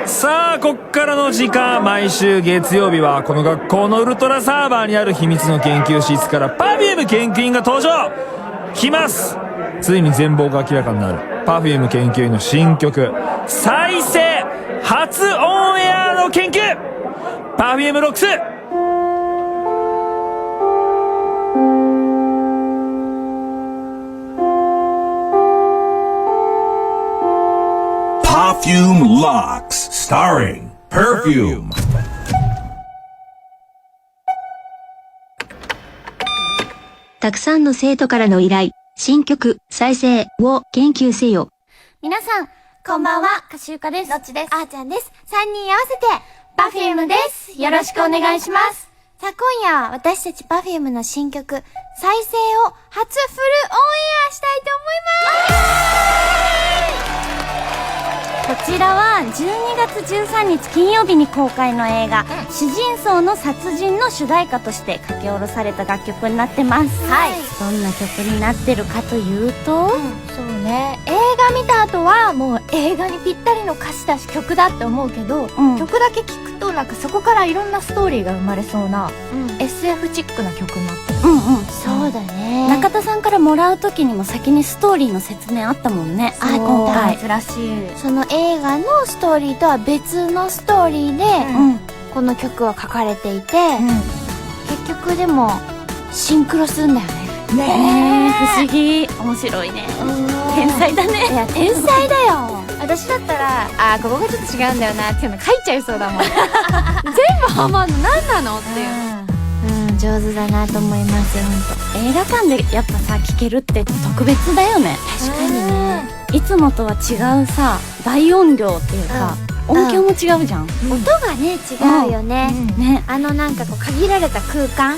さあこっからの時間、毎週月曜日はこの学校のウルトラサーバーにある秘密の研究室から Perfume 研究員が登場来ます。ついに全貌が明らかになる Perfume 研究員の新曲再生初オンエアの研究 Perfume ロックス。Perfume Locks, starring Perfume. たくさんの生徒からの依頼、新曲再生を研究せよ。皆さん、こんばんは、かしゆかです。のっちです。あーちゃんです。3人合わせて、Perfume です。よろしくお願いします。さあ、今夜、私たち Perfume の新曲、再生を初フルオンエアしたいと思います。こちらは12月13日金曜日に公開の映画、主人相の殺人の主題歌として書き下ろされた楽曲になってます。はい。どんな曲になってるかというと、そうね、映画見た後はもう映画にぴったりの歌詞だし曲だって思うけど、曲だけ聴くとなんかそこからいろんなストーリーが生まれそうな、SF チックな曲になってる。そうだね。中田さんからもらう時にも先にストーリーの説明あったもんね。今回珍しい。その映画のストーリーとは別のストーリーで、この曲は書かれていて、結局でもシンクロするんだよね。ねえ、不思議。面白いね。天才だね。いや、天才だよ。私だったら、ここがちょっと違うんだよなっていうの書いちゃいそうだもん。全部ハマんの何なのっていう。上手だなと思いますよ、ほんと。映画館でやっぱさ、聴けるって特別だよね。確かにね。いつもとは違うさ、大音量っていうか、音響も違うじゃん。音がね、違うよね。ね。なんかこう、限られた空間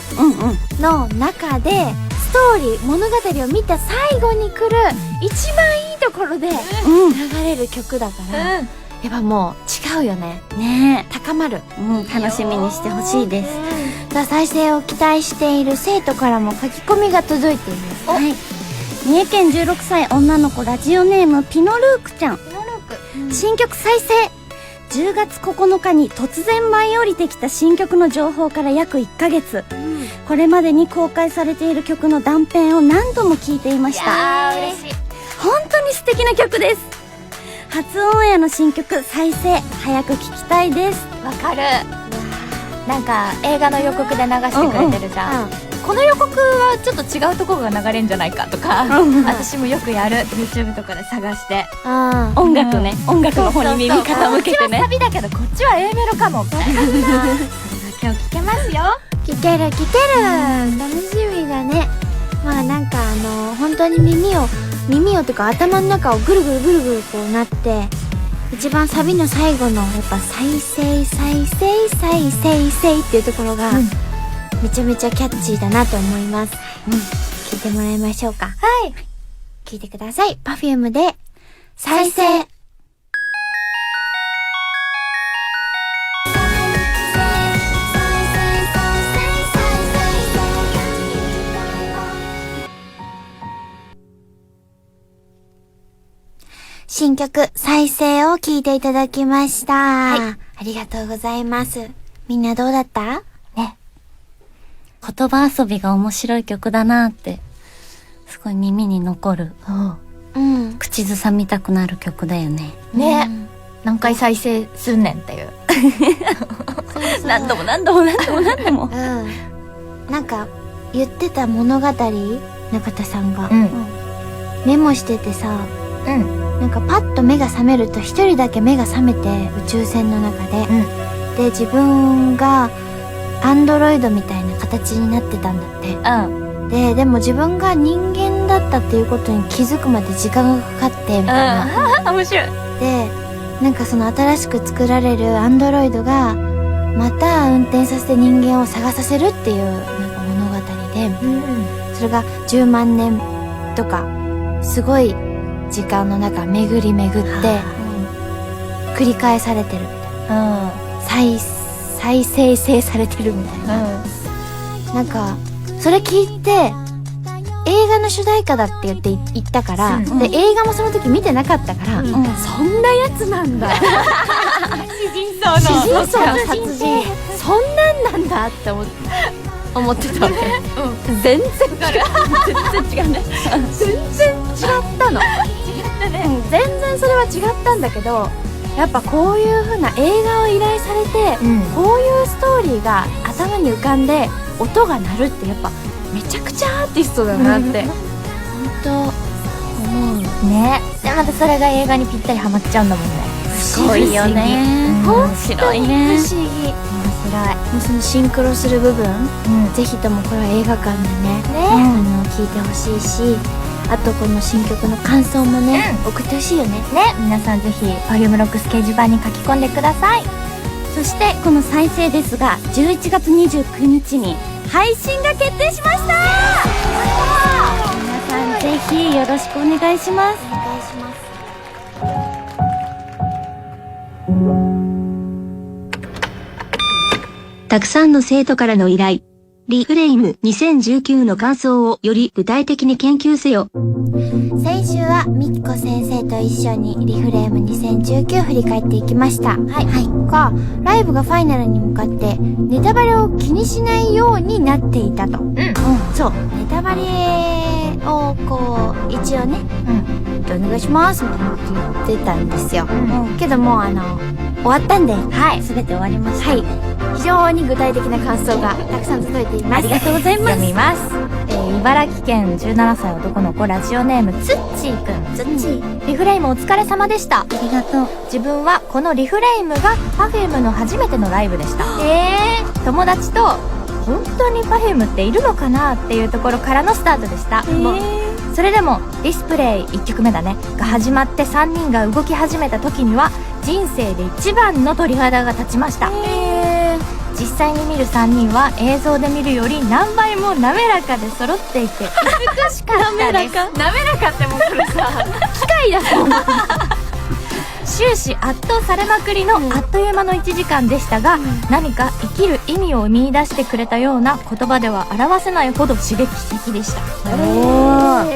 の中で、ストーリー、物語を見た最後に来る、一番いいところで、流れる曲だから、やっぱもう違うよね。ねえ。高まる。楽しみにしてほしいです。さあ、再生を期待している生徒からも書き込みが届いています。はい。三重県16歳女の子ラジオネームピノルークちゃん。新曲再生。10月9日に突然舞い降りてきた新曲の情報から約1ヶ月。これまでに公開されている曲の断片を何度も聴いていました。嬉しい。本当に素敵な曲です。初オンエアの新曲再生、早く聴きたいです。わかる。なんか映画の予告で流してくれてるじゃん。この予告はちょっと違うところが流れんじゃないかとか、私もよくやる。 YouTube とかで探して音楽ね、音楽の方に耳傾けてね。こっちはサビだけどこっちは A メロかもみたいな。それが今日聴けますよ。聴ける楽しみだね。まあなんか本当に耳をってか頭の中をぐるぐるこうなって、一番サビの最後のやっぱ再生っていうところが、めちゃめちゃキャッチーだなと思います。聞いてもらいましょうか。はい。聞いてください。Perfume で再生。新曲再生を聴いていただきました。はい。ありがとうございます。みんなどうだった？ね。言葉遊びが面白い曲だなって、すごい耳に残る。口ずさみたくなる曲だよね。ね。何回再生すんねんっていう。何度も。なんか、言ってた物語、中田さんが。メモしててさ、なんかパッと目が覚めると一人だけ目が覚めて、宇宙船の中で、で自分がアンドロイドみたいな形になってたんだって、でも自分が人間だったっていうことに気づくまで時間がかかってみたいな。面白い。でなんかその新しく作られるアンドロイドがまた運転させて人間を探させるっていうなんか物語で、それが10万年とかすごい時間の中巡り巡って繰り返されてるみたいな、再生成されてるみたいな、なんかそれ聞いて映画の主題歌だって言ったから、で映画もその時見てなかったから、そんなやつなんだ人層の殺人そんなんなんだって思ってたわけ。全然違うね。全然違ったの。全然それは違ったんだけど、やっぱこういう風な映画を依頼されて、こういうストーリーが頭に浮かんで音が鳴るってやっぱめちゃくちゃアーティストだなって本当思うね。でまたそれが映画にぴったりハマっちゃうんだもんね。すごいよね。面白いね。不思議。面白い。もうそのシンクロする部分、ぜひともこれは映画館でね、聞いてほしいし、あとこの新曲の感想もね、送ってほしいよね。皆さんぜひ Perfume Rocks 掲示板に書き込んでください。そしてこの再生ですが11月29日に配信が決定しました。皆さんぜひよろしくお願いします。たくさんの生徒からの依頼。リフレイム2019の感想をより具体的に研究せよ。先週はみきこ先生と一緒にリフレーム2019振り返っていきました。ライブがファイナルに向かってネタバレを気にしないようになっていたと。そう、ネタバレをこう一応ね、お願いしますみたいなこと言ってたんですよ。けどもう終わったんで、全て終わりました。非常に具体的な感想がたくさん届いています。ありがとうございます。読みます。茨城県17歳男の子ラジオネームつっちーくん。つっちー。リフレイムお疲れ様でした。ありがとう。自分はこのリフレイムが Perfume の初めてのライブでした。友達と本当に Perfume っているのかなっていうところからのスタートでした。それでもディスプレイ1曲目だねが始まって3人が動き始めた時には人生で一番の鳥肌が立ちました。実際に見る3人は映像で見るより何倍も滑らかで揃っていて美しかったです。滑らかってもうこれさ機械だもん終始圧倒されまくりのあっという間の1時間でしたが、何か生きる意味を見出してくれたような言葉では表せないほど刺激的でした。あり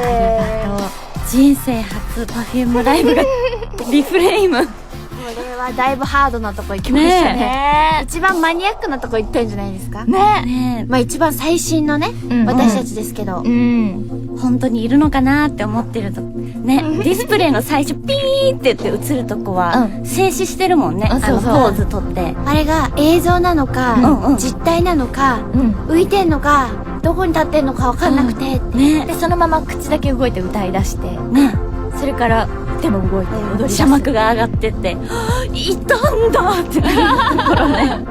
がとう。人生初 Perfume ライブがリフレイム。これはだいぶハードなとこ行きましたね。一番マニアックなとこ行ったんじゃないですかね。まあ一番最新のね、私たちですけど、本当にいるのかなって思ってるとね、ディスプレイの最初ピーって言って映るとこは静止してるもんね。ポーズ取って、あれが映像なのか実体なのか浮いてんのかどこに立ってんのか分かんなくて、でそのまま口だけ動いて歌い出してね、それから手も動いて踊り出す。車幕が上がってっていたんだってなるところね。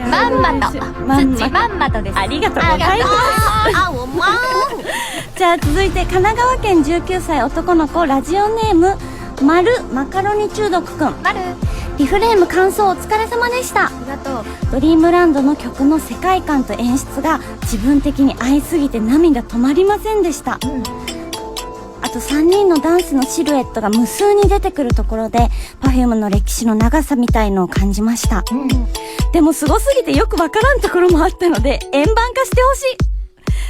まんまとまんまとです。ありがとうございます。じゃあ続いて神奈川県19歳男の子ラジオネームマカロニ中毒くん。リフレーム感想お疲れ様でした。ありがとう。ドリームランドの曲の世界観と演出が自分的に合いすぎて涙止まりませんでした。あと3人のダンスのシルエットが無数に出てくるところで Perfume の歴史の長さみたいのを感じました。でもすごすぎてよくわからんところもあったので円盤化してほしい。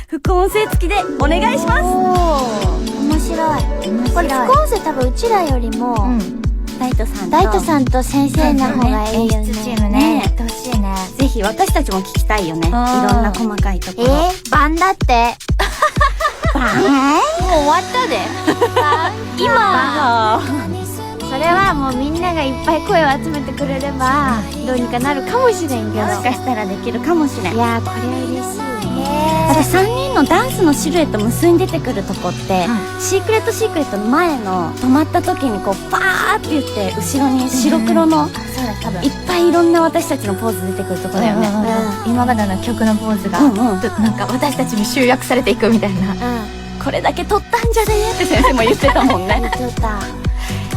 副音声付きでお願いします。面白い。これ副音声多分うちらよりも、大斗さんと先生の方がいいよね。演出チームね、やってほしいね。ぜひ私たちも聞きたいよね。いろんな細かいところ。版だって。版？もう終わったで。今。それはもうみんながいっぱい声を集めてくれればどうにかなるかもしれんけど。もしかしたらできるかもしれん。いやーこれは嬉しいね。あと3人のダンスのシルエット無数に出てくるとこって、シークレットの前の止まった時にこうパーって言って後ろに白黒の、いっぱいいろんな私たちのポーズ出てくるとこだよね。今までの曲のポーズが、なんか私たちに集約されていくみたいな。これだけ撮ったんじゃねーって先生も言ってたもんね。言ってた。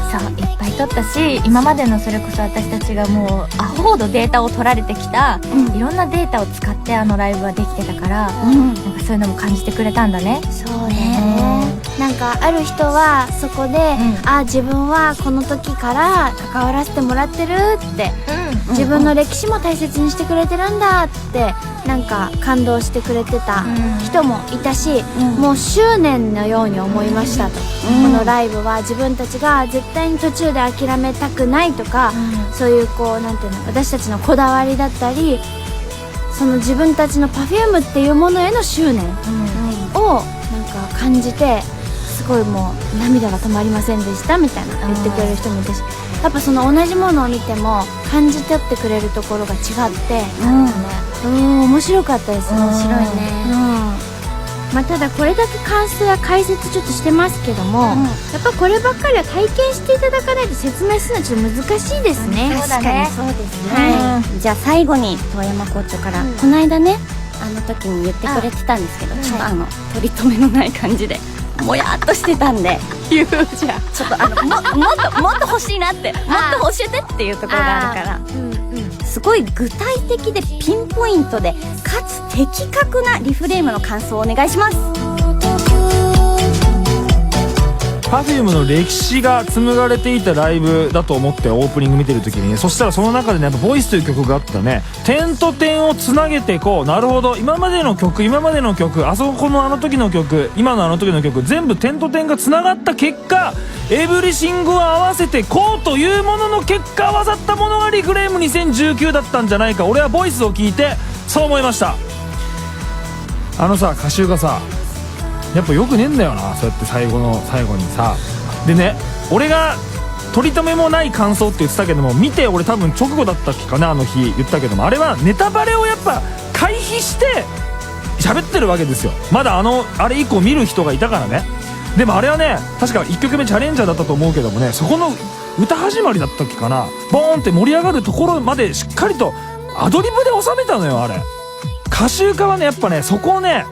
そう、いっぱい撮ったし、今までのそれこそ私たちがもうアホほどデータを取られてきた、いろんなデータを使ってあのライブはできてたから、なんかそういうのも感じてくれたんだね。そうね。なんかある人はそこで、自分はこの時から関わらせてもらってるって、自分の歴史も大切にしてくれてるんだってなんか感動してくれてた人もいたし、もう執念のように思いましたと、このライブは自分たちが絶対に途中で諦めたくないとか、そういうこうなんていうの、私たちのこだわりだったり、その自分たちの Perfume っていうものへの執念をなんか感じて、すごいもう涙が止まりませんでしたみたいな言ってくれる人もいたし、やっぱその同じものを見ても感じ取ってくれるところが違って、面白かったです。面白いね。まあ、ただこれだけ感想や解説ちょっとしてますけども、やっぱこればっかりは体験していただかないと説明するのはちょっと難しいですね。確かにそうですね。じゃあ最後に遠山校長から、この間ねあの時に言ってくれてたんですけど、ちょっと取り留めのない感じでもやっとしてたんで、言うじゃん。ちょっともっと欲しいなって、もっと教えてっていうところがあるから、すごい具体的でピンポイントでかつ的確なリフレームの感想をお願いします。Perfume の歴史が紡がれていたライブだと思ってオープニング見てる時にね、そしたらその中でね、やっぱボイスという曲があったね。点と点をつなげてこう、なるほど、今までの曲、あそこのあの時の曲、今のあの時の曲、全部点と点がつながった結果、エブリシングを合わせてこうというものの結果合わさったものがリフレーム2019だったんじゃないか。俺はボイスを聞いてそう思いました。歌集がさ、やっぱよくねえんだよな、そうやって最後にさ。でね、俺が取り留めもない感想って言ってたけども、見て俺多分直後だったっけかな、あの日言ったけども、あれはネタバレをやっぱ回避して喋ってるわけですよ。まだあれ以降見る人がいたからね。でもあれはね、確か1曲目チャレンジャーだったと思うけどもね、そこの歌始まりだったっけかな、ボーンって盛り上がるところまでしっかりとアドリブで収めたのよ。あれ歌集家はね、やっぱね、そこをね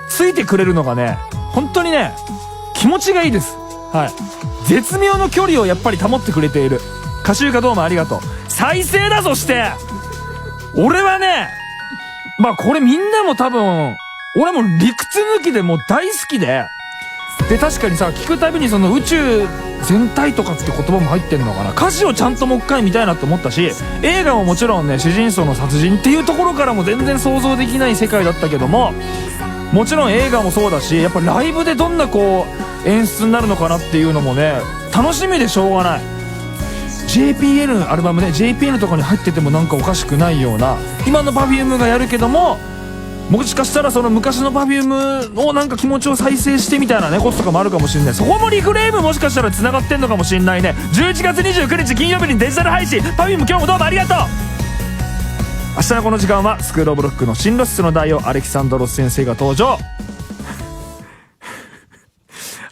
ついてくれるのがね、本当にね気持ちがいいです。はい、絶妙の距離をやっぱり保ってくれている。歌集家どうもありがとう。再生だ。そして俺はね、まあこれみんなも多分、俺も理屈抜きでもう大好きで、確かにさ、聞くたびにその宇宙全体とかって言葉も入ってんのかな、歌詞をちゃんともう一回見たいなと思ったし、映画ももちろんね、主人公の殺人っていうところからも全然想像できない世界だったけども、もちろん映画もそうだし、やっぱライブでどんなこう演出になるのかなっていうのもね、楽しみでしょうがない。 JPN アルバムね、 JPN とかに入っててもなんかおかしくないような、今の Perfume がやるけども、もしかしたらその昔の Perfume をなんか気持ちを再生してみたいなねこととかもあるかもしれない。そこもリフレームもしかしたら繋がってんのかもしれないね。11月29日金曜日にデジタル配信、 Perfume 今日もどうもありがとう。明日のこの時間はスクールオブロックの進路室の代表アレキサンドロス先生が登場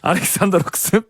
アレキサンドロス